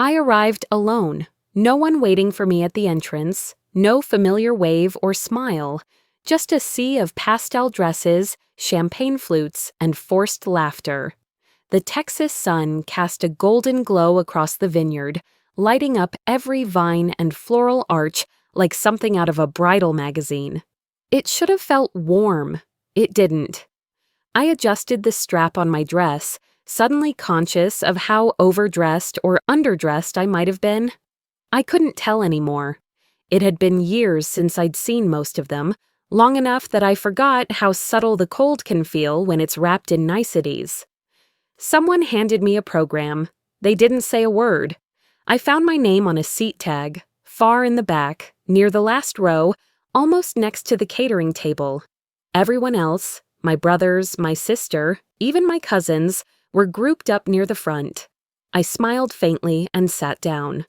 I arrived alone, no one waiting for me at the entrance, no familiar wave or smile, just a sea of pastel dresses, champagne flutes, and forced laughter. The Texas sun cast a golden glow across the vineyard, lighting up every vine and floral arch like something out of a bridal magazine. It should have felt warm. It didn't. I adjusted the strap on my dress, suddenly conscious of how overdressed or underdressed I might have been. I couldn't tell anymore. It had been years since I'd seen most of them, long enough that I forgot how subtle the cold can feel when it's wrapped in niceties. Someone handed me a program. They didn't say a word. I found my name on a seat tag, far in the back, near the last row, almost next to the catering table. Everyone else, my brothers, my sister, even my cousins, were grouped up near the front. I smiled faintly and sat down.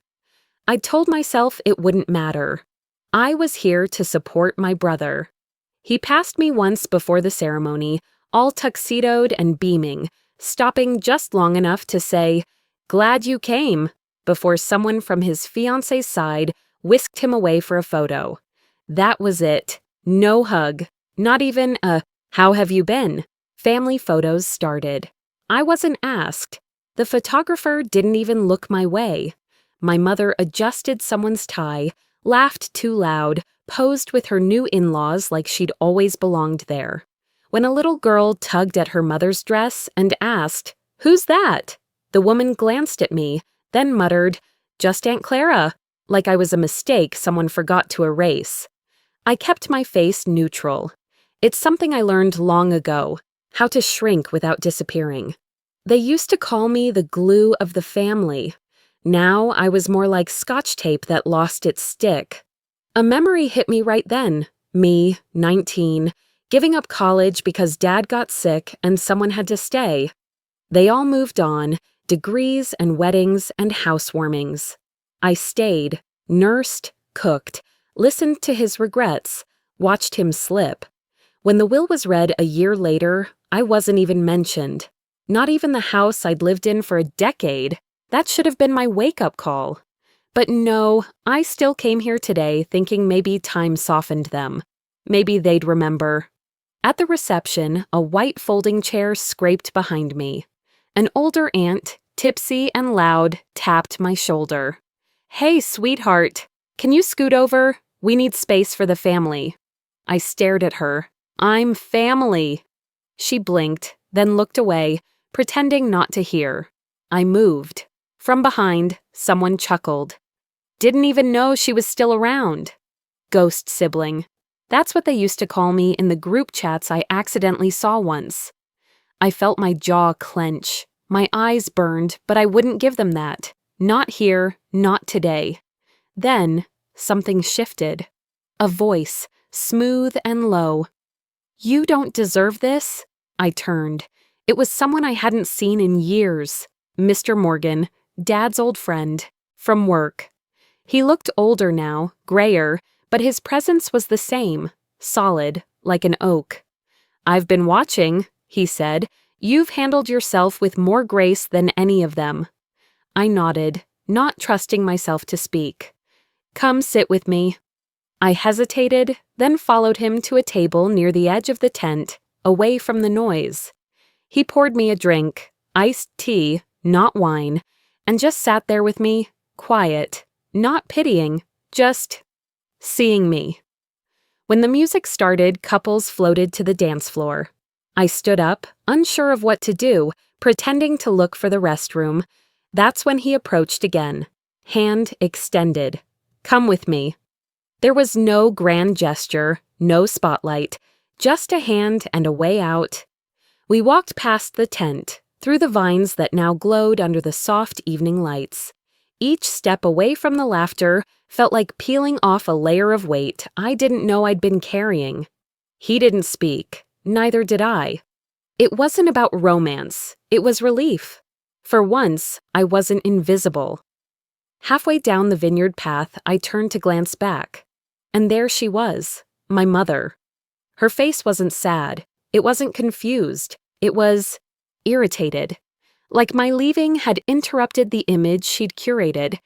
I'd told myself it wouldn't matter. I was here to support my brother. He passed me once before the ceremony, all tuxedoed and beaming, stopping just long enough to say, "Glad you came," before someone from his fiancé's side whisked him away for a photo. That was it. No hug. Not even a, "How have you been?" Family photos started. I wasn't asked. The photographer didn't even look my way. My mother adjusted someone's tie, laughed too loud, posed with her new in-laws like she'd always belonged there. When a little girl tugged at her mother's dress and asked, "Who's that?" the woman glanced at me, then muttered, "Just Aunt Clara," like I was a mistake someone forgot to erase. I kept my face neutral. It's something I learned long ago, how to shrink without disappearing. They used to call me the glue of the family. Now I was more like Scotch tape that lost its stick. A memory hit me right then. Me, 19, giving up college because Dad got sick and someone had to stay. They all moved on, degrees and weddings and housewarmings. I stayed, nursed, cooked, listened to his regrets, watched him slip. When the will was read a year later, I wasn't even mentioned. Not even the house I'd lived in for a decade. That should have been my wake-up call. But no, I still came here today thinking maybe time softened them. Maybe they'd remember. At the reception, a white folding chair scraped behind me. An older aunt, tipsy and loud, tapped my shoulder. "Hey, sweetheart, can you scoot over? We need space for the family." I stared at her. "I'm family." She blinked, then looked away, pretending not to hear. I moved. From behind, someone chuckled. "Didn't even know she was still around." Ghost sibling. That's what they used to call me in the group chats I accidentally saw once. I felt my jaw clench. My eyes burned, but I wouldn't give them that. Not here, not today. Then, something shifted. A voice, smooth and low. "You don't deserve this." I turned. It was someone I hadn't seen in years. Mr. Morgan, Dad's old friend, from work. He looked older now, grayer, but his presence was the same, solid, like an oak. "I've been watching," he said. "You've handled yourself with more grace than any of them." I nodded, not trusting myself to speak. "Come sit with me." I hesitated, then followed him to a table near the edge of the tent, away from the noise. He poured me a drink, iced tea, not wine, and just sat there with me, quiet, not pitying, just seeing me. When the music started, couples floated to the dance floor. I stood up, unsure of what to do, pretending to look for the restroom. That's when he approached again, hand extended. "Come with me." There was no grand gesture, no spotlight, just a hand and a way out. We walked past the tent, through the vines that now glowed under the soft evening lights. Each step away from the laughter felt like peeling off a layer of weight I didn't know I'd been carrying. He didn't speak, neither did I. It wasn't about romance, it was relief. For once, I wasn't invisible. Halfway down the vineyard path, I turned to glance back. And there she was, my mother. Her face wasn't sad, it wasn't confused, it was irritated. Like my leaving had interrupted the image she'd curated,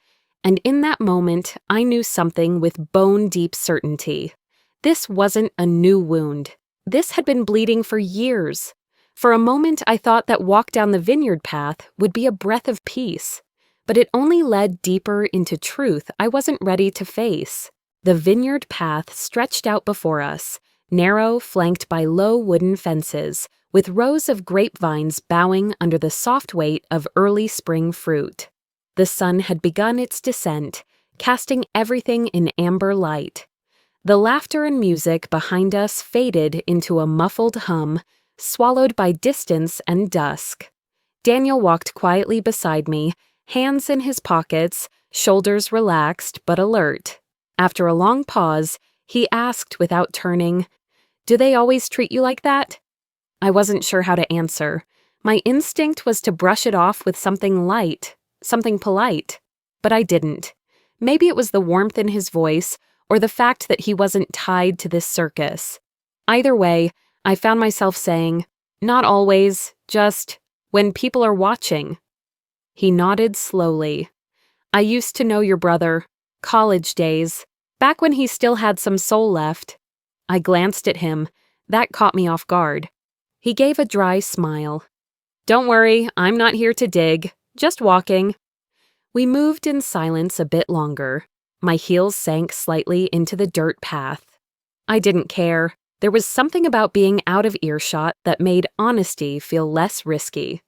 and in that moment I knew something with bone-deep certainty. This wasn't a new wound. This had been bleeding for years. For a moment I thought that walk down the vineyard path would be a breath of peace, but it only led deeper into truth I wasn't ready to face. The vineyard path stretched out before us, narrow, flanked by low wooden fences, with rows of grapevines bowing under the soft weight of early spring fruit. The sun had begun its descent, casting everything in amber light. The laughter and music behind us faded into a muffled hum, swallowed by distance and dusk. Daniel walked quietly beside me, hands in his pockets, shoulders relaxed but alert. After a long pause, he asked without turning, "Do they always treat you like that?" I wasn't sure how to answer. My instinct was to brush it off with something light, something polite, but I didn't. Maybe it was the warmth in his voice, or the fact that he wasn't tied to this circus. Either way, I found myself saying, "Not always, just when people are watching." He nodded slowly. "I used to know your brother. College days. Back when he still had some soul left." I glanced at him. That caught me off guard. He gave a dry smile. "Don't worry, I'm not here to dig. Just walking." We moved in silence a bit longer. My heels sank slightly into the dirt path. I didn't care. There was something about being out of earshot that made honesty feel less risky.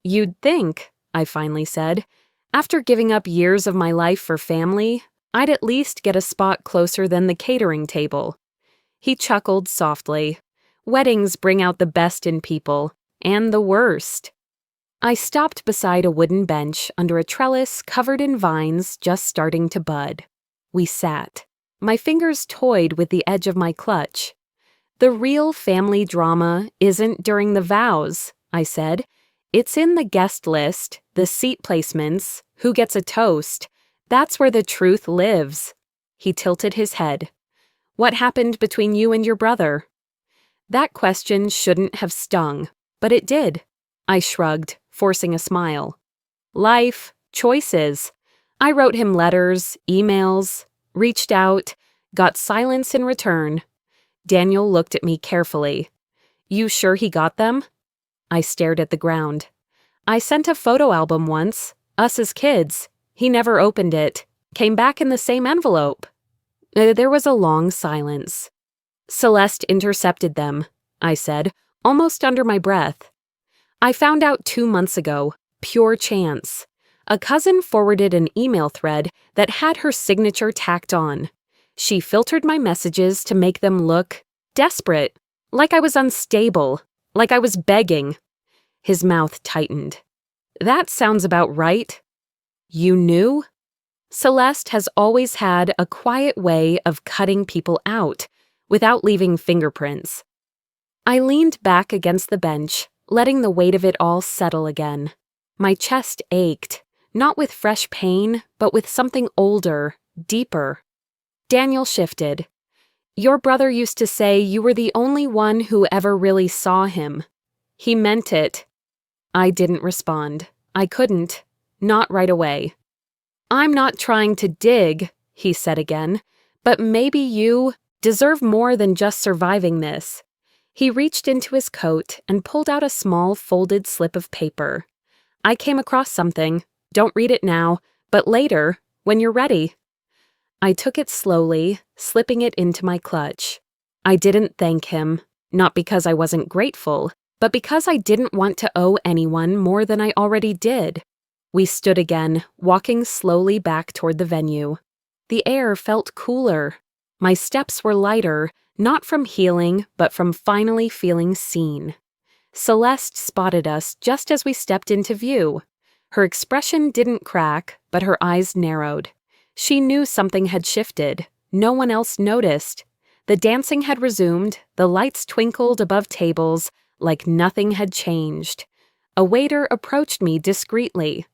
"You'd think," I finally said, "after giving up years of my life for family, I'd at least get a spot closer than the catering table." He chuckled softly. "Weddings bring out the best in people, and the worst." I stopped beside a wooden bench under a trellis covered in vines just starting to bud. We sat. My fingers toyed with the edge of my clutch. "The real family drama isn't during the vows," I said. "It's in the guest list, the seat placements, who gets a toast. That's where the truth lives." He tilted his head. "What happened between you and your brother?" That question shouldn't have stung, but it did. I shrugged, forcing a smile. "Life, choices. I wrote him letters, emails, reached out, got silence in return." Daniel looked at me carefully. "You sure he got them?" I stared at the ground. "I sent a photo album once, us as kids. He never opened it. Came back in the same envelope." There was a long silence. "Celeste intercepted them," I said, almost under my breath. "I found out 2 months ago. Pure chance. A cousin forwarded an email thread that had her signature tacked on. She filtered my messages to make them look desperate, like I was unstable, like I was begging." His mouth tightened. "That sounds about right." "You knew?" Celeste has always had a quiet way of cutting people out, without leaving fingerprints. I leaned back against the bench, letting the weight of it all settle again. My chest ached, not with fresh pain, but with something older, deeper. Daniel shifted. "Your brother used to say you were the only one who ever really saw him. He meant it." I didn't respond. I couldn't. Not right away. "I'm not trying to dig," he said again, "but maybe you deserve more than just surviving this." He reached into his coat and pulled out a small folded slip of paper. "I came across something. Don't read it now, but later, when you're ready." I took it slowly, slipping it into my clutch. I didn't thank him, not because I wasn't grateful, but because I didn't want to owe anyone more than I already did. We stood again, walking slowly back toward the venue. The air felt cooler. My steps were lighter, not from healing, but from finally feeling seen. Celeste spotted us just as we stepped into view. Her expression didn't crack, but her eyes narrowed. She knew something had shifted. No one else noticed. The dancing had resumed, the lights twinkled above tables, like nothing had changed. A waiter approached me discreetly.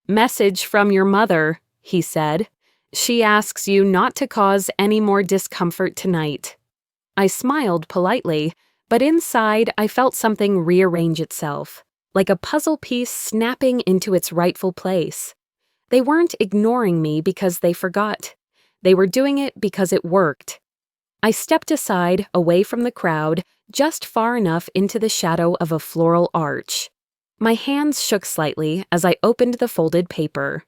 "Message from your mother," he said. "She asks you not to cause any more discomfort tonight." I smiled politely, but inside I felt something rearrange itself. like a puzzle piece snapping into its rightful place. They weren't ignoring me because they forgot. They were doing it because it worked. I stepped aside, away from the crowd, just far enough into the shadow of a floral arch. My hands shook slightly as I opened the folded paper.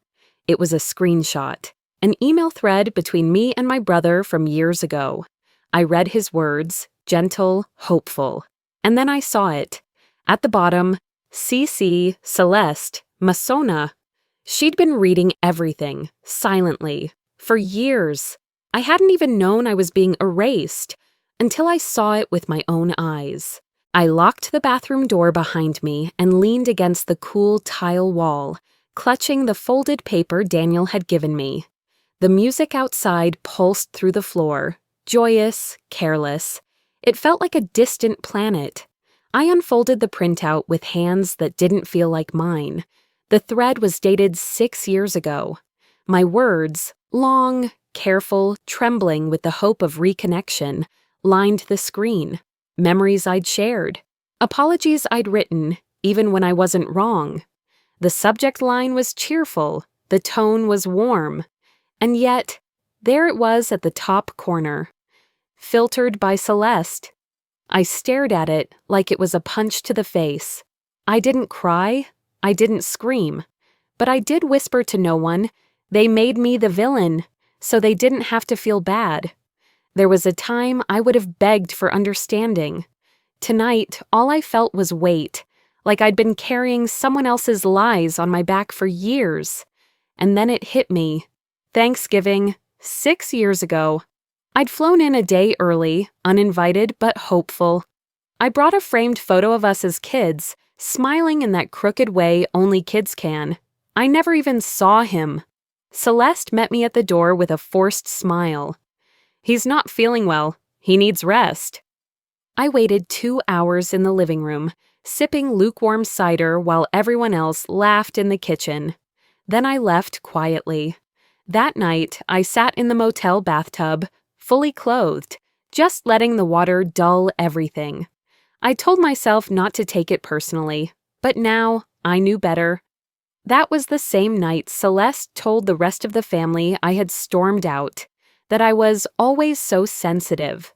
It was a screenshot, an email thread between me and my brother from years ago. I read his words, gentle, hopeful. And then I saw it. At the bottom, CC, Celeste, Masona. She'd been reading everything, silently, for years. I hadn't even known I was being erased until I saw it with my own eyes. I locked the bathroom door behind me and leaned against the cool tile wall, clutching the folded paper Daniel had given me. The music outside pulsed through the floor, joyous, careless. It felt like a distant planet. I unfolded the printout with hands that didn't feel like mine. The thread was dated 6 years ago. My words, long, careful, trembling with the hope of reconnection, lined the screen. Memories I'd shared. Apologies I'd written, even when I wasn't wrong. The subject line was cheerful. The tone was warm. And yet, there it was at the top corner. Filtered by Celeste. I stared at it like it was a punch to the face. I didn't cry. I didn't scream. But I did whisper to no one, they made me the villain, so they didn't have to feel bad. There was a time I would have begged for understanding. Tonight, all I felt was weight, like I'd been carrying someone else's lies on my back for years. And then it hit me. Thanksgiving, 6 years ago. I'd flown in a day early, uninvited but hopeful. I brought a framed photo of us as kids, smiling in that crooked way only kids can. I never even saw him. Celeste met me at the door with a forced smile. He's not feeling well. He needs rest. I waited 2 hours in the living room, sipping lukewarm cider while everyone else laughed in the kitchen. Then I left quietly. That night, I sat in the motel bathtub, fully clothed, just letting the water dull everything. I told myself not to take it personally, but now I knew better. That was the same night Celeste told the rest of the family I had stormed out, that I was always so sensitive.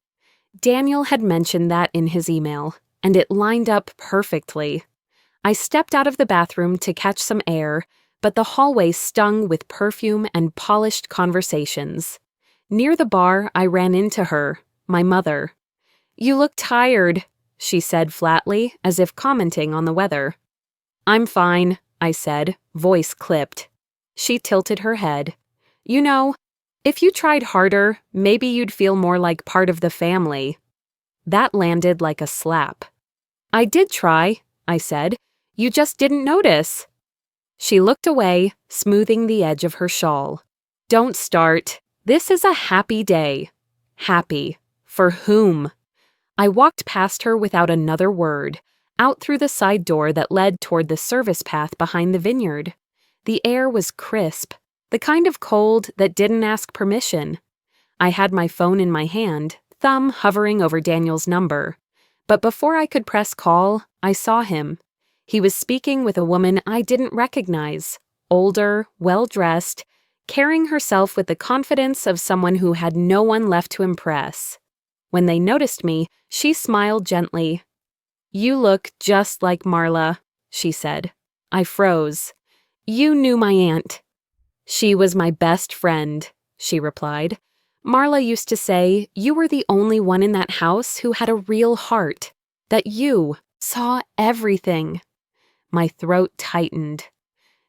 Daniel had mentioned that in his email, and it lined up perfectly. I stepped out of the bathroom to catch some air, but the hallway stung with perfume and polished conversations. Near the bar, I ran into her, my mother. "You look tired," she said flatly, as if commenting on the weather. "I'm fine," I said, voice clipped. She tilted her head. "You know, if you tried harder, maybe you'd feel more like part of the family." That landed like a slap. "I did try," I said. "You just didn't notice." She looked away, smoothing the edge of her shawl. "Don't start. This is a happy day." Happy. For whom? I walked past her without another word, out through the side door that led toward the service path behind the vineyard. The air was crisp, the kind of cold that didn't ask permission. I had my phone in my hand, thumb hovering over Daniel's number. But before I could press call, I saw him. He was speaking with a woman I didn't recognize, older, well-dressed, carrying herself with the confidence of someone who had no one left to impress. When they noticed me, she smiled gently. "You look just like Marla," she said. I froze. "You knew my aunt." "She was my best friend," she replied. "Marla used to say you were the only one in that house who had a real heart, that you saw everything." My throat tightened.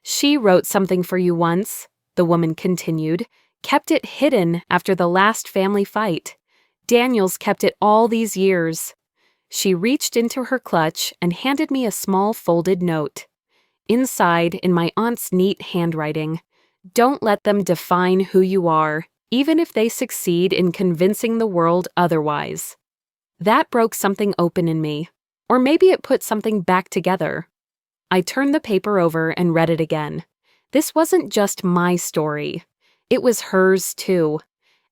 "She wrote something for you once," the woman continued, "kept it hidden after the last family fight. Daniel's kept it all these years." She reached into her clutch and handed me a small folded note. Inside, in my aunt's neat handwriting, "Don't let them define who you are, even if they succeed in convincing the world otherwise." That broke something open in me, or maybe it put something back together. I turned the paper over and read it again. This wasn't just my story. It was hers too,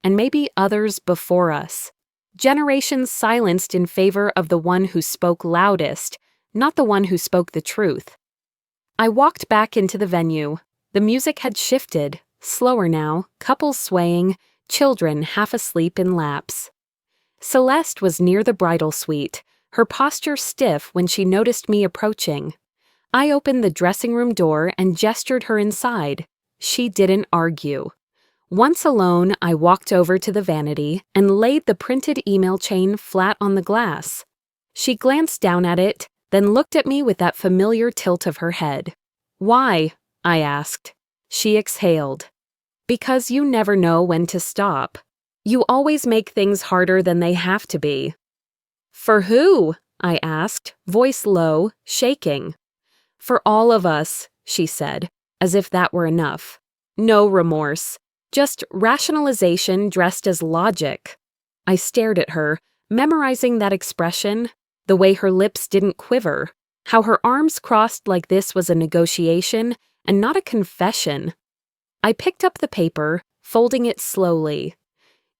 and maybe others before us. Generations silenced in favor of the one who spoke loudest, not the one who spoke the truth. I walked back into the venue. The music had shifted, slower now, couples swaying, children half asleep in laps. Celeste was near the bridal suite, her posture stiff when she noticed me approaching. I opened the dressing room door and gestured her inside. She didn't argue. Once alone, I walked over to the vanity and laid the printed email chain flat on the glass. She glanced down at it, then looked at me with that familiar tilt of her head. "Why?" I asked. She exhaled. "Because you never know when to stop. You always make things harder than they have to be." "For who?" I asked, voice low, shaking. "For all of us," she said, as if that were enough. No remorse, just rationalization dressed as logic. I stared at her, memorizing that expression, the way her lips didn't quiver, how her arms crossed like this was a negotiation and not a confession. I picked up the paper, folding it slowly.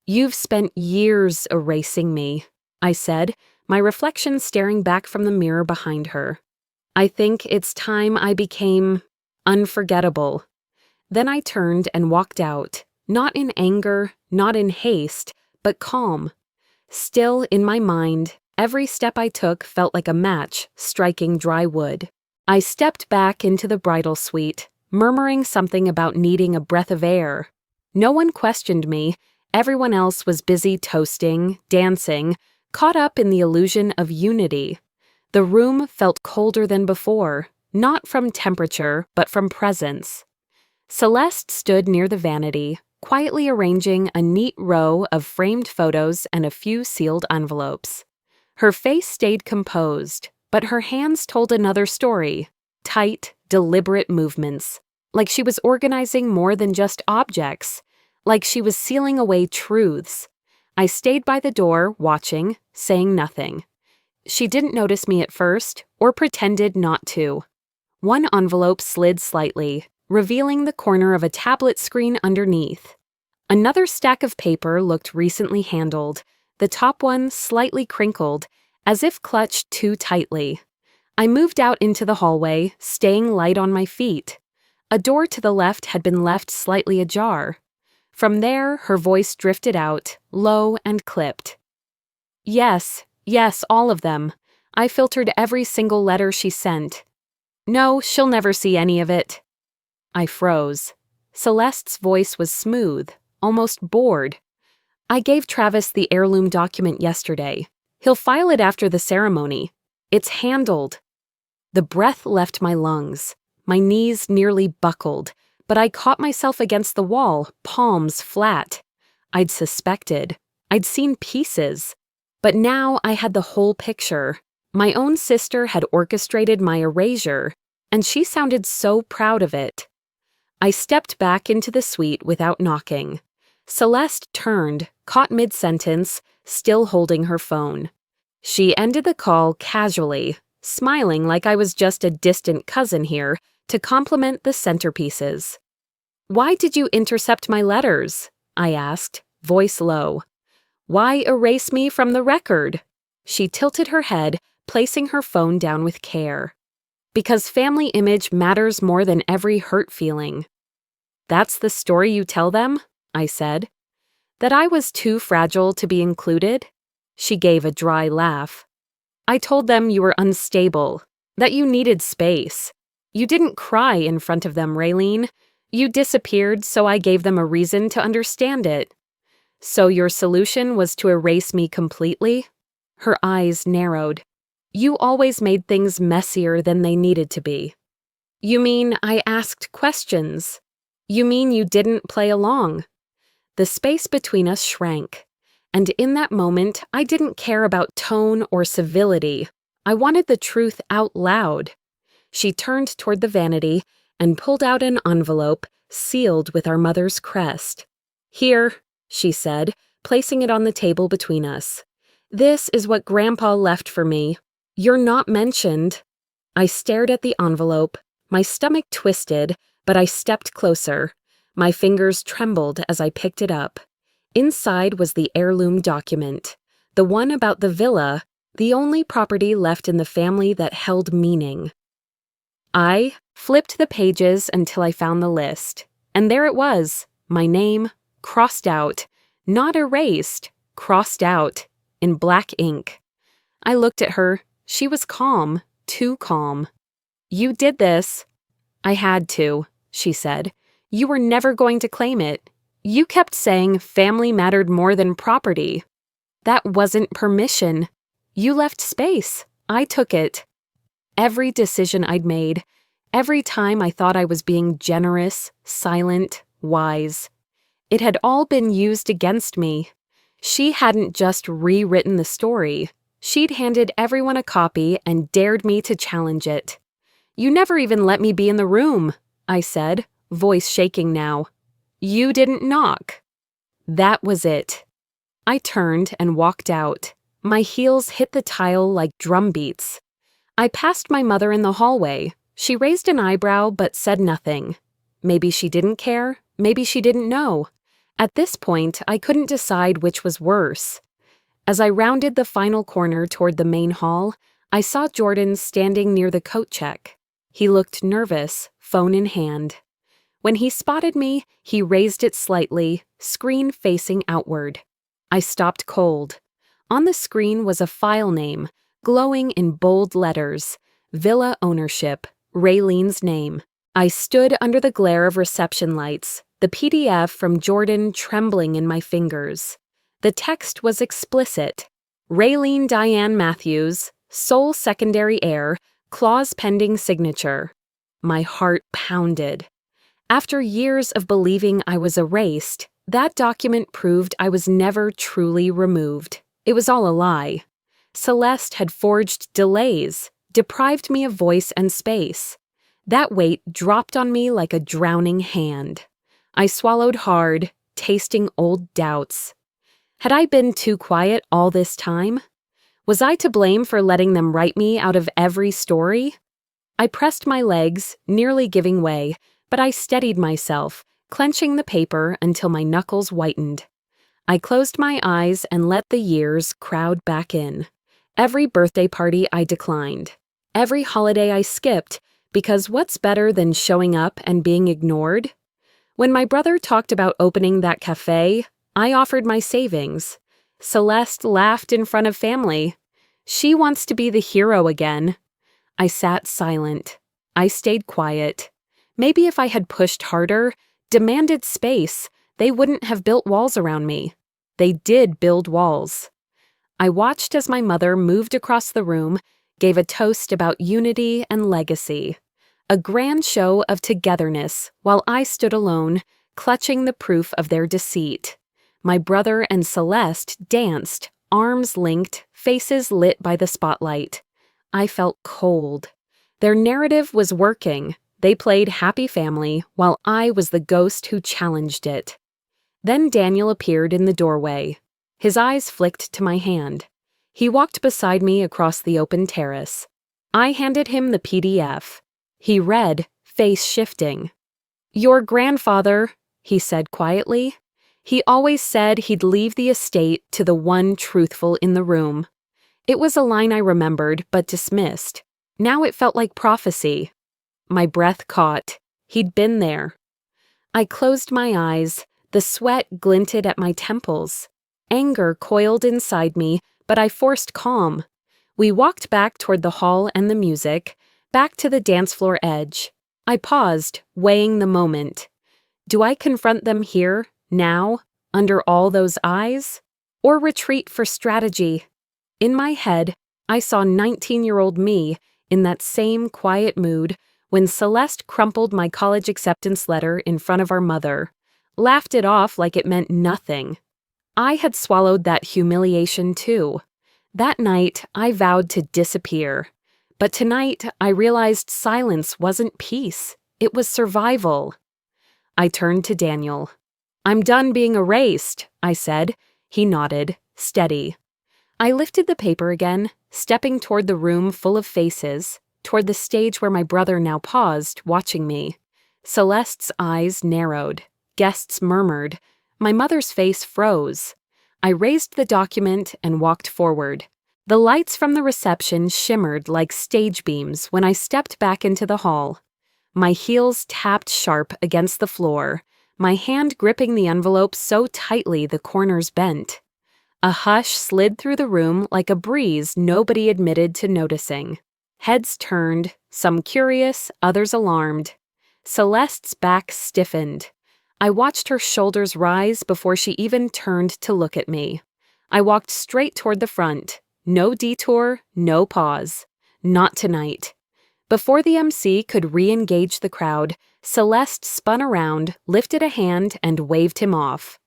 "You've spent years erasing me," I said, my reflection staring back from the mirror behind her. "I think it's time I became unforgettable." Then I turned and walked out, not in anger, not in haste, but calm. Still, in my mind, every step I took felt like a match striking dry wood. I stepped back into the bridal suite, murmuring something about needing a breath of air. No one questioned me. Everyone else was busy toasting, dancing, caught up in the illusion of unity. The room felt colder than before, not from temperature, but from presence. Celeste stood near the vanity, quietly arranging a neat row of framed photos and a few sealed envelopes. Her face stayed composed, but her hands told another story, tight, deliberate movements, like she was organizing more than just objects, like she was sealing away truths. I stayed by the door, watching, saying nothing. She didn't notice me at first, or pretended not to. One envelope slid slightly, revealing the corner of a tablet screen underneath. Another stack of paper looked recently handled, the top one slightly crinkled, as if clutched too tightly. I moved out into the hallway, staying light on my feet. A door to the left had been left slightly ajar. From there, her voice drifted out, low and clipped. Yes, all of them. I filtered every single letter she sent. No, she'll never see any of it." I froze. Celeste's voice was smooth, almost bored. "I gave Travis the heirloom document yesterday. He'll file it after the ceremony. It's handled." The breath left my lungs. My knees nearly buckled, but I caught myself against the wall, palms flat. I'd suspected. I'd seen pieces. But now I had the whole picture. My own sister had orchestrated my erasure, and she sounded so proud of it. I stepped back into the suite without knocking. Celeste turned, caught mid-sentence, still holding her phone. She ended the call casually, smiling like I was just a distant cousin here, to compliment the centerpieces. "Why did you intercept my letters?" I asked, voice low. "Why erase me from the record?" She tilted her head, placing her phone down with care. "Because family image matters more than every hurt feeling." "That's the story you tell them?" I said. "That I was too fragile to be included?" She gave a dry laugh. "I told them you were unstable, that you needed space. You didn't cry in front of them, Raylene. You disappeared, so I gave them a reason to understand it." "So your solution was to erase me completely?" Her eyes narrowed. "You always made things messier than they needed to be." "You mean I asked questions? You mean you didn't play along?" The space between us shrank, and in that moment I didn't care about tone or civility. I wanted the truth out loud. She turned toward the vanity and pulled out an envelope sealed with our mother's crest. "Here," she said, placing it on the table between us. "This is what Grandpa left for me. You're not mentioned." I stared at the envelope. My stomach twisted, but I stepped closer. My fingers trembled as I picked it up. Inside was the heirloom document, the one about the villa, the only property left in the family that held meaning. I flipped the pages until I found the list, and there it was, my name, crossed out, not erased, crossed out, in black ink. I looked at her. She was calm, too calm. "You did this." "I had to," she said. "You were never going to claim it. You kept saying family mattered more than property. That wasn't permission. You left space. I took it. Every decision I'd made, every time I thought I was being generous, silent, wise, it had all been used against me. She hadn't just rewritten the story. She'd handed everyone a copy and dared me to challenge it. "You never even let me be in the room," I said, voice shaking now. "You didn't knock." That was it. I turned and walked out. My heels hit the tile like drum beats. I passed my mother in the hallway. She raised an eyebrow but said nothing. Maybe she didn't care, maybe she didn't know. At this point, I couldn't decide which was worse. As I rounded the final corner toward the main hall, I saw Jordan standing near the coat check. He looked nervous, phone in hand. When he spotted me, he raised it slightly, screen facing outward. I stopped cold. On the screen was a file name, glowing in bold letters, Villa Ownership, Raylene's name. I stood under the glare of reception lights, the PDF from Jordan trembling in my fingers. The text was explicit. Raylene Diane Matthews, sole secondary heir, clause pending signature. My heart pounded. After years of believing I was erased, that document proved I was never truly removed. It was all a lie. Celeste had forged delays, deprived me of voice and space. That weight dropped on me like a drowning hand. I swallowed hard, tasting old doubts. Had I been too quiet all this time? Was I to blame for letting them write me out of every story? I pressed my legs, nearly giving way, but I steadied myself, clenching the paper until my knuckles whitened. I closed my eyes and let the years crowd back in. Every birthday party I declined. Every holiday I skipped, because what's better than showing up and being ignored? When my brother talked about opening that cafe, I offered my savings. Celeste laughed in front of family. She wants to be the hero again. I sat silent. I stayed quiet. Maybe if I had pushed harder, demanded space, they wouldn't have built walls around me. They did build walls. I watched as my mother moved across the room, gave a toast about unity and legacy. A grand show of togetherness while I stood alone, clutching the proof of their deceit. My brother and Celeste danced, arms linked, faces lit by the spotlight. I felt cold. Their narrative was working. They played happy family while I was the ghost who challenged it. Then Daniel appeared in the doorway. His eyes flicked to my hand. He walked beside me across the open terrace. I handed him the PDF. He read, face shifting. "Your grandfather," he said quietly. "He always said he'd leave the estate to the one truthful in the room." It was a line I remembered but dismissed. Now it felt like prophecy. My breath caught. He'd been there. I closed my eyes. The sweat glinted at my temples. Anger coiled inside me, but I forced calm. We walked back toward the hall and the music, back to the dance floor edge. I paused, weighing the moment. Do I confront them here, now, under all those eyes? Or retreat for strategy? In my head, I saw 19-year-old me in that same quiet mood when Celeste crumpled my college acceptance letter in front of our mother, laughed it off like it meant nothing. I had swallowed that humiliation too. That night, I vowed to disappear. But tonight, I realized silence wasn't peace. It was survival. I turned to Daniel. "I'm done being erased," I said. He nodded, steady. I lifted the paper again, stepping toward the room full of faces, toward the stage where my brother now paused, watching me. Celeste's eyes narrowed. Guests murmured. My mother's face froze. I raised the document and walked forward. The lights from the reception shimmered like stage beams when I stepped back into the hall. My heels tapped sharp against the floor, my hand gripping the envelope so tightly the corners bent. A hush slid through the room like a breeze nobody admitted to noticing. Heads turned, some curious, others alarmed. Celeste's back stiffened. I watched her shoulders rise before she even turned to look at me. I walked straight toward the front. No detour, no pause. Not tonight. Before the MC could re-engage the crowd, Celeste spun around, lifted a hand, and waved him off.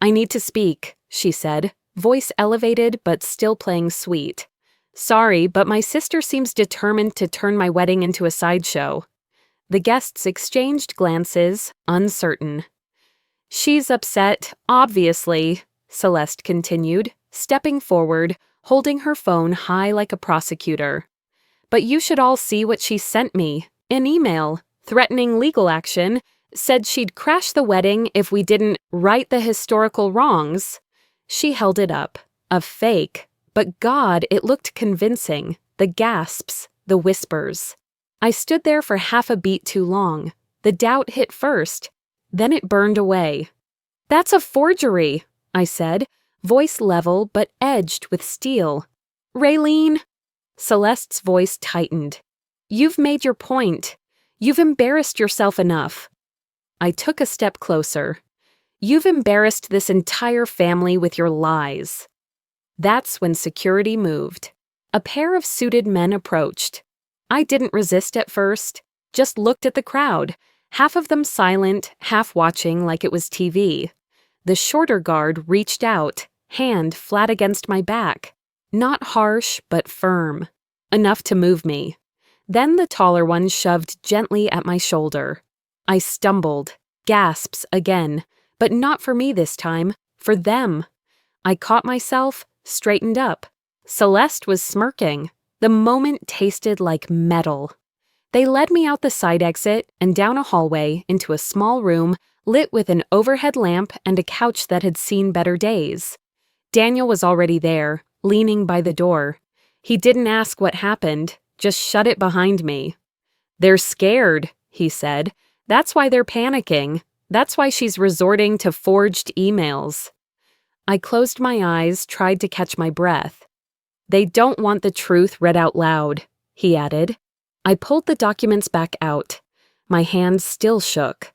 "I need to speak," she said, voice elevated but still playing sweet. "Sorry, but my sister seems determined to turn my wedding into a sideshow." The guests exchanged glances, uncertain. "She's upset, obviously," Celeste continued, stepping forward, holding her phone high like a prosecutor. "But you should all see what she sent me. An email, threatening legal action, said she'd crash the wedding if we didn't right the historical wrongs." She held it up. A fake. But God, it looked convincing. The gasps, the whispers. I stood there for half a beat too long. The doubt hit first. Then it burned away. "That's a forgery," I said, voice level but edged with steel. "Raylene." Celeste's voice tightened. "You've made your point. You've embarrassed yourself enough." I took a step closer. "You've embarrassed this entire family with your lies." That's when security moved. A pair of suited men approached. I didn't resist at first, just looked at the crowd, half of them silent, half watching like it was TV. The shorter guard reached out, hand flat against my back. Not harsh, but firm. Enough to move me. Then the taller one shoved gently at my shoulder. I stumbled, gasps again, but not for me this time, for them. I caught myself, straightened up. Celeste was smirking. The moment tasted like metal. They led me out the side exit and down a hallway into a small room lit with an overhead lamp and a couch that had seen better days. Daniel was already there, leaning by the door. He didn't ask what happened, just shut it behind me. "They're scared," he said. "That's why they're panicking. That's why she's resorting to forged emails." I closed my eyes, tried to catch my breath. "They don't want the truth read out loud," he added. I pulled the documents back out. My hands still shook.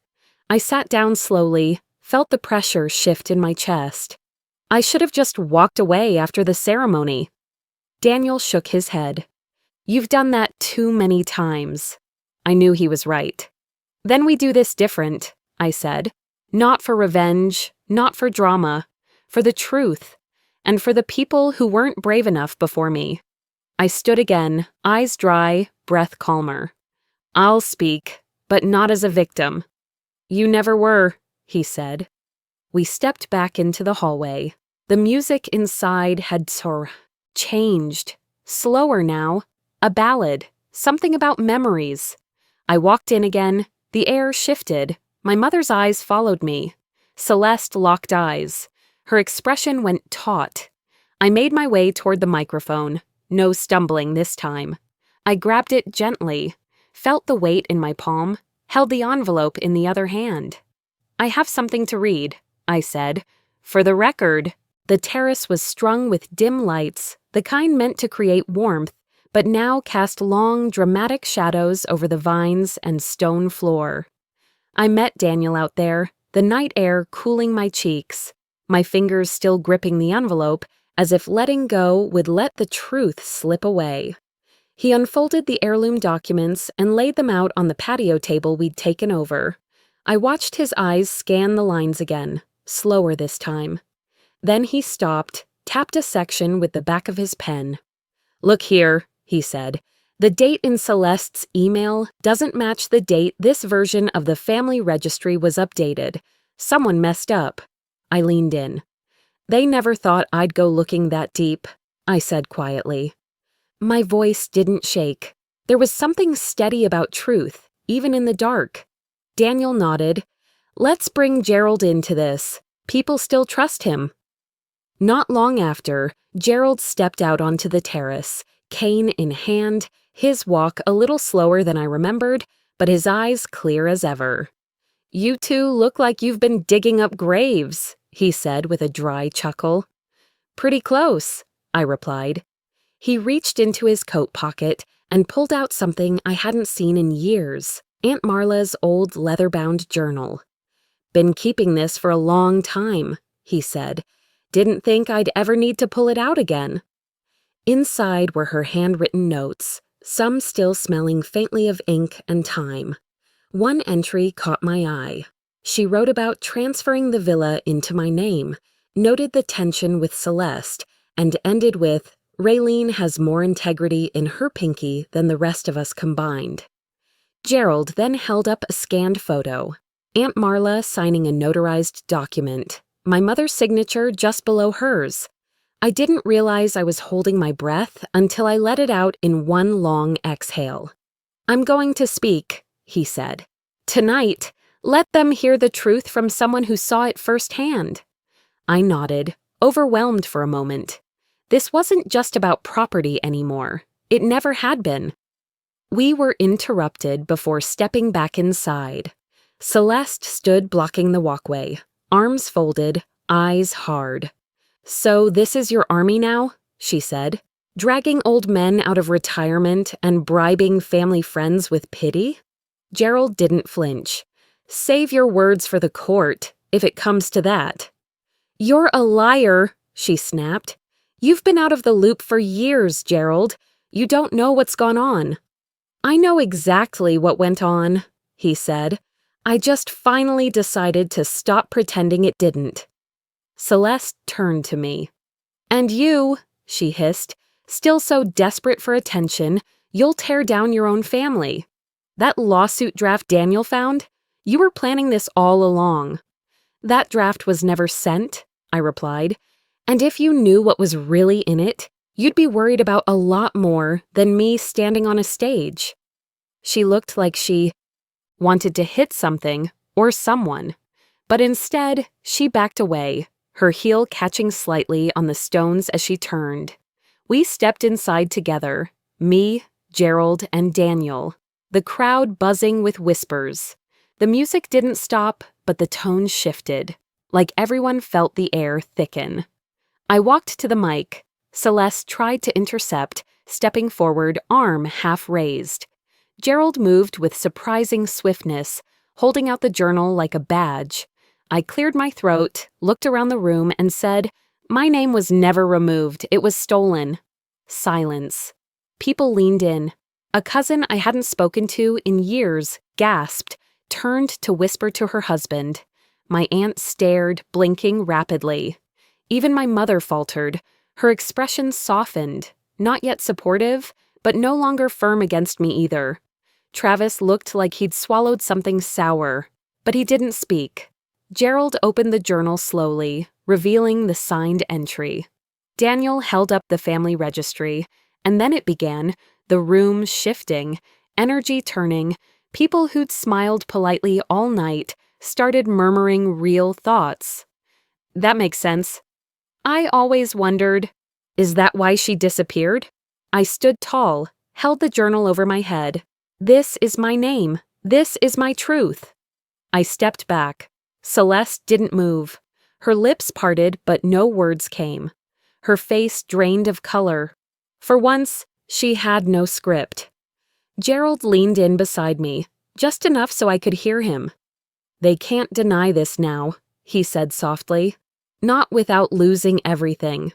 I sat down slowly, felt the pressure shift in my chest. I should have just walked away after the ceremony. Daniel shook his head. "You've done that too many times." I knew he was right. "Then we do this different," I said. "Not for revenge, not for drama, for the truth, and for the people who weren't brave enough before me." I stood again, eyes dry, breath calmer. "I'll speak, but not as a victim." "You never were," he said. We stepped back into the hallway. The music inside had changed. Slower now. A ballad. Something about memories. I walked in again. The air shifted. My mother's eyes followed me. Celeste locked eyes. Her expression went taut. I made my way toward the microphone. No stumbling this time. I grabbed it gently, felt the weight in my palm, held the envelope in the other hand. "I have something to read," I said. "For the record." The terrace was strung with dim lights, the kind meant to create warmth, but now cast long, dramatic shadows over the vines and stone floor. I met Daniel out there, the night air cooling my cheeks, my fingers still gripping the envelope, as if letting go would let the truth slip away. He unfolded the heirloom documents and laid them out on the patio table we'd taken over. I watched his eyes scan the lines again, slower this time. Then he stopped, tapped a section with the back of his pen. "Look here," he said. "The date in Celeste's email doesn't match the date this version of the family registry was updated. Someone messed up." I leaned in. "They never thought I'd go looking that deep," I said quietly. My voice didn't shake. There was something steady about truth, even in the dark. Daniel nodded. "Let's bring Gerald into this. People still trust him." Not long after, Gerald stepped out onto the terrace, cane in hand, his walk a little slower than I remembered, but his eyes clear as ever. "You two look like you've been digging up graves," he said with a dry chuckle. "Pretty close," I replied. He reached into his coat pocket and pulled out something I hadn't seen in years, Aunt Marla's old leather-bound journal. "Been keeping this for a long time," he said. "Didn't think I'd ever need to pull it out again." Inside were her handwritten notes, some still smelling faintly of ink and time. One entry caught my eye. She wrote about transferring the villa into my name, noted the tension with Celeste, and ended with, "Raylene has more integrity in her pinky than the rest of us combined." Gerald then held up a scanned photo. Aunt Marla signing a notarized document, my mother's signature just below hers. I didn't realize I was holding my breath until I let it out in one long exhale. "I'm going to speak," he said. "Tonight, let them hear the truth from someone who saw it firsthand." I nodded, overwhelmed for a moment. This wasn't just about property anymore. It never had been. We were interrupted before stepping back inside. Celeste stood blocking the walkway, arms folded, eyes hard. "So this is your army now?" she said. "Dragging old men out of retirement and bribing family friends with pity?" Gerald didn't flinch. "Save your words for the court, if it comes to that." "You're a liar," she snapped. "You've been out of the loop for years, Gerald. You don't know what's gone on." "I know exactly what went on," he said. "I just finally decided to stop pretending it didn't." Celeste turned to me. "And you," she hissed, "still so desperate for attention, you'll tear down your own family. That lawsuit draft Daniel found? You were planning this all along." "That draft was never sent," I replied. "And if you knew what was really in it, you'd be worried about a lot more than me standing on a stage." She looked like she wanted to hit something or someone, but instead she backed away, her heel catching slightly on the stones as she turned. We stepped inside together, me, Gerald, and Daniel, the crowd buzzing with whispers. The music didn't stop, but the tone shifted, like everyone felt the air thicken. I walked to the mic. Celeste tried to intercept, stepping forward, arm half raised. Gerald moved with surprising swiftness, holding out the journal like a badge. I cleared my throat, looked around the room, and said, "My name was never removed. It was stolen." Silence. People leaned in. A cousin I hadn't spoken to in years gasped, turned to whisper to her husband. My aunt stared, blinking rapidly. Even my mother faltered. Her expression softened, not yet supportive, but no longer firm against me either. Travis looked like he'd swallowed something sour, but he didn't speak. Gerald opened the journal slowly, revealing the signed entry. Daniel held up the family registry, and then it began, the room shifting, energy turning. People who'd smiled politely all night started murmuring real thoughts. "That makes sense. I always wondered, is that why she disappeared?" I stood tall, held the journal over my head. "This is my name. This is my truth." I stepped back. Celeste didn't move. Her lips parted, but no words came. Her face drained of color. For once, she had no script. Gerald leaned in beside me, just enough so I could hear him. "They can't deny this now," he said softly. "Not without losing everything."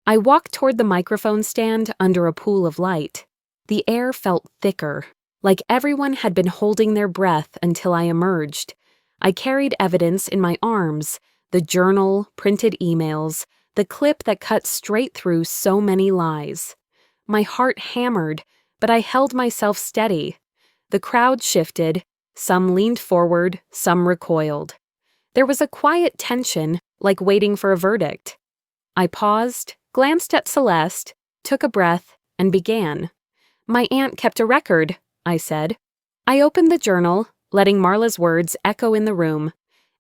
I walked toward the microphone stand under a pool of light. The air felt thicker, like everyone had been holding their breath until I emerged. I carried evidence in my arms, the journal, printed emails, the clip that cut straight through so many lies. My heart hammered, but I held myself steady. The crowd shifted, some leaned forward, some recoiled. There was a quiet tension, like waiting for a verdict. I paused, glanced at Celeste, took a breath, and began. "My aunt kept a record," I said. I opened the journal, letting Marla's words echo in the room.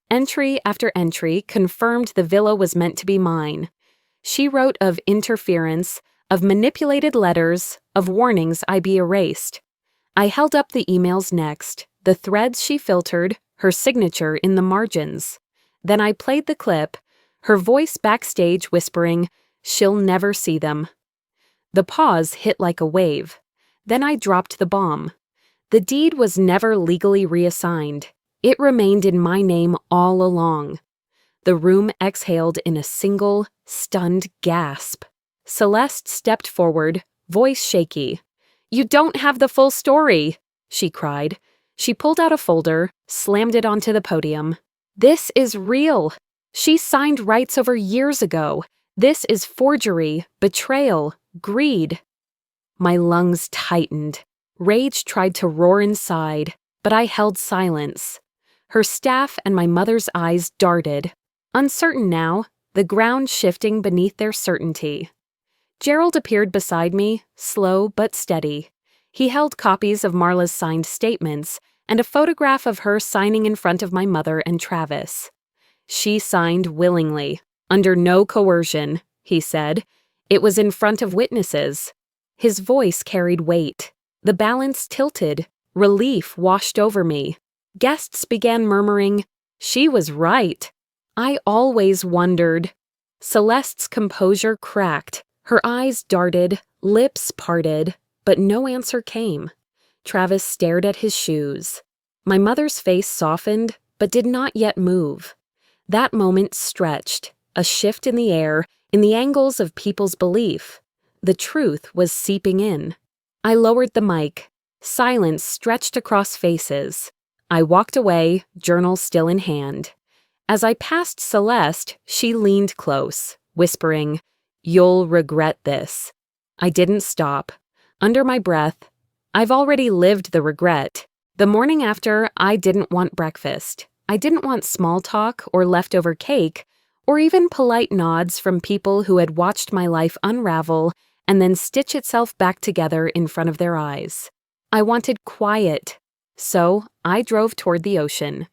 Entry after entry confirmed the villa was meant to be mine. She wrote of interference, of manipulated letters, of warnings I be erased. I held up the emails next, the threads she filtered, her signature in the margins. Then I played the clip, her voice backstage whispering, "She'll never see them." The pause hit like a wave. Then I dropped the bomb. The deed was never legally reassigned. It remained in my name all along. The room exhaled in a single, stunned gasp. Celeste stepped forward, voice shaky. "You don't have the full story," she cried. She pulled out a folder, slammed it onto the podium. "This is real. She signed rights over years ago. This is forgery, betrayal, greed." My lungs tightened. Rage tried to roar inside, but I held silence. Her staff and my mother's eyes darted. Uncertain now, the ground shifting beneath their certainty. Gerald appeared beside me, slow but steady. He held copies of Marla's signed statements and a photograph of her signing in front of my mother and Travis. "She signed willingly, under no coercion," he said. "It was in front of witnesses." His voice carried weight. The balance tilted. Relief washed over me. Guests began murmuring, "She was right." I always wondered. Celeste's composure cracked. Her eyes darted, lips parted, but no answer came. Travis stared at his shoes. My mother's face softened, but did not yet move. That moment stretched, a shift in the air, in the angles of people's belief. The truth was seeping in. I lowered the mic. Silence stretched across faces. I walked away, journal still in hand. As I passed Celeste, she leaned close, whispering, "You'll regret this." I didn't stop. Under my breath, "I've already lived the regret." The morning after, I didn't want breakfast. I didn't want small talk or leftover cake, or even polite nods from people who had watched my life unravel and then stitch itself back together in front of their eyes. I wanted quiet. So I drove toward the ocean.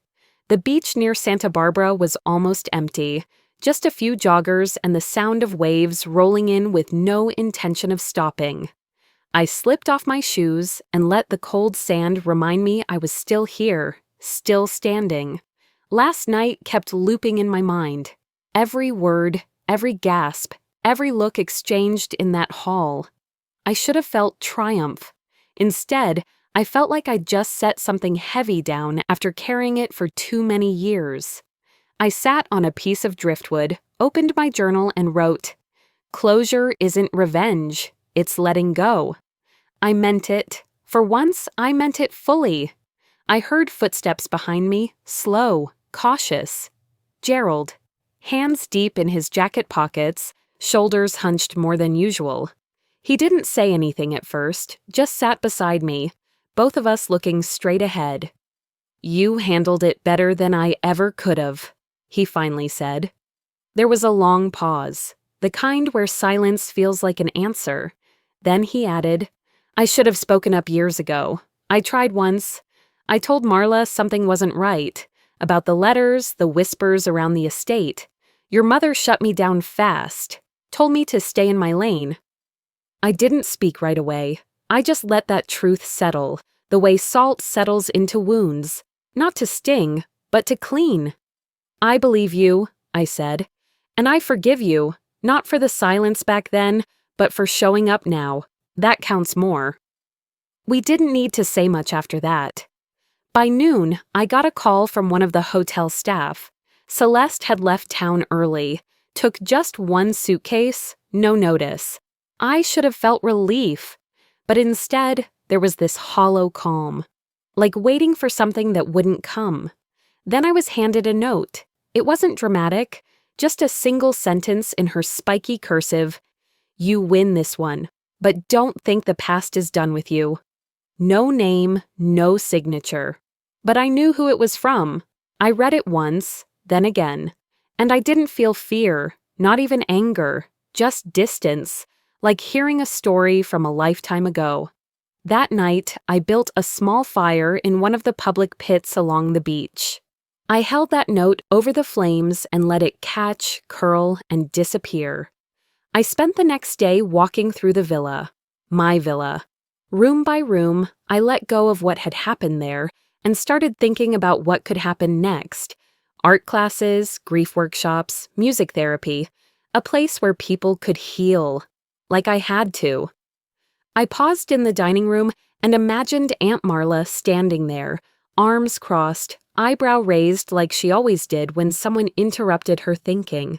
The beach near Santa Barbara was almost empty, just a few joggers and the sound of waves rolling in with no intention of stopping. I slipped off my shoes and let the cold sand remind me I was still here, still standing. Last night kept looping in my mind. Every word, every gasp, every look exchanged in that hall. I should have felt triumph. Instead, I felt like I'd just set something heavy down after carrying it for too many years. I sat on a piece of driftwood, opened my journal, and wrote, "Closure isn't revenge, it's letting go." I meant it. For once, I meant it fully. I heard footsteps behind me, slow, cautious. Gerald, hands deep in his jacket pockets, shoulders hunched more than usual. He didn't say anything at first, just sat beside me, both of us looking straight ahead. "You handled it better than I ever could have," he finally said. There was a long pause, the kind where silence feels like an answer. Then he added, "I should have spoken up years ago. I tried once. I told Marla something wasn't right, about the letters, the whispers around the estate. Your mother shut me down fast, told me to stay in my lane. I didn't speak right away. I just let that truth settle, the way salt settles into wounds, not to sting, but to clean. I believe you," I said, "and I forgive you, not for the silence back then, but for showing up now. That counts more." We didn't need to say much after that. By noon, I got a call from one of the hotel staff. Celeste had left town early, took just one suitcase, no notice. I should have felt relief, but instead, there was this hollow calm, like waiting for something that wouldn't come. Then I was handed a note. It wasn't dramatic, just a single sentence in her spiky cursive. "You win this one, but don't think the past is done with you." No name, no signature. But I knew who it was from. I read it once, then again, and I didn't feel fear, not even anger, just distance, like hearing a story from a lifetime ago. That night, I built a small fire in one of the public pits along the beach. I held that note over the flames and let it catch, curl, and disappear. I spent the next day walking through the villa, my villa. Room by room, I let go of what had happened there and started thinking about what could happen next. Art classes, grief workshops, music therapy, a place where people could heal, like I had to. I paused in the dining room and imagined Aunt Marla standing there, arms crossed, eyebrow raised like she always did when someone interrupted her thinking.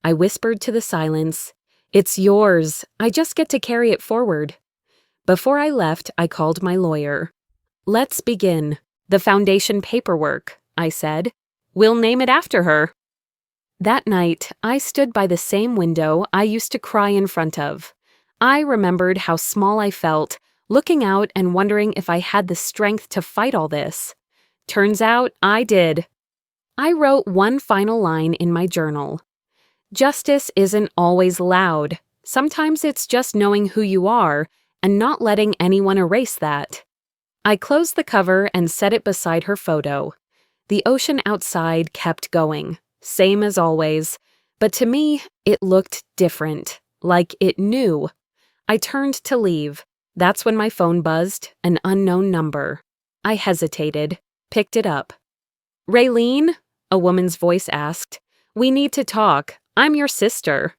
I whispered to the silence, "It's yours. I just get to carry it forward." Before I left, I called my lawyer. "Let's begin. The foundation paperwork," I said. "We'll name it after her." That night, I stood by the same window I used to cry in front of. I remembered how small I felt, looking out and wondering if I had the strength to fight all this. Turns out I did. I wrote one final line in my journal. Justice isn't always loud. Sometimes it's just knowing who you are and not letting anyone erase that. I closed the cover and set it beside her photo. The ocean outside kept going, same as always, but to me, it looked different, like it knew. I turned to leave. That's when my phone buzzed, an unknown number. I hesitated, picked it up. "Raylene?" a woman's voice asked. "We need to talk. I'm your sister."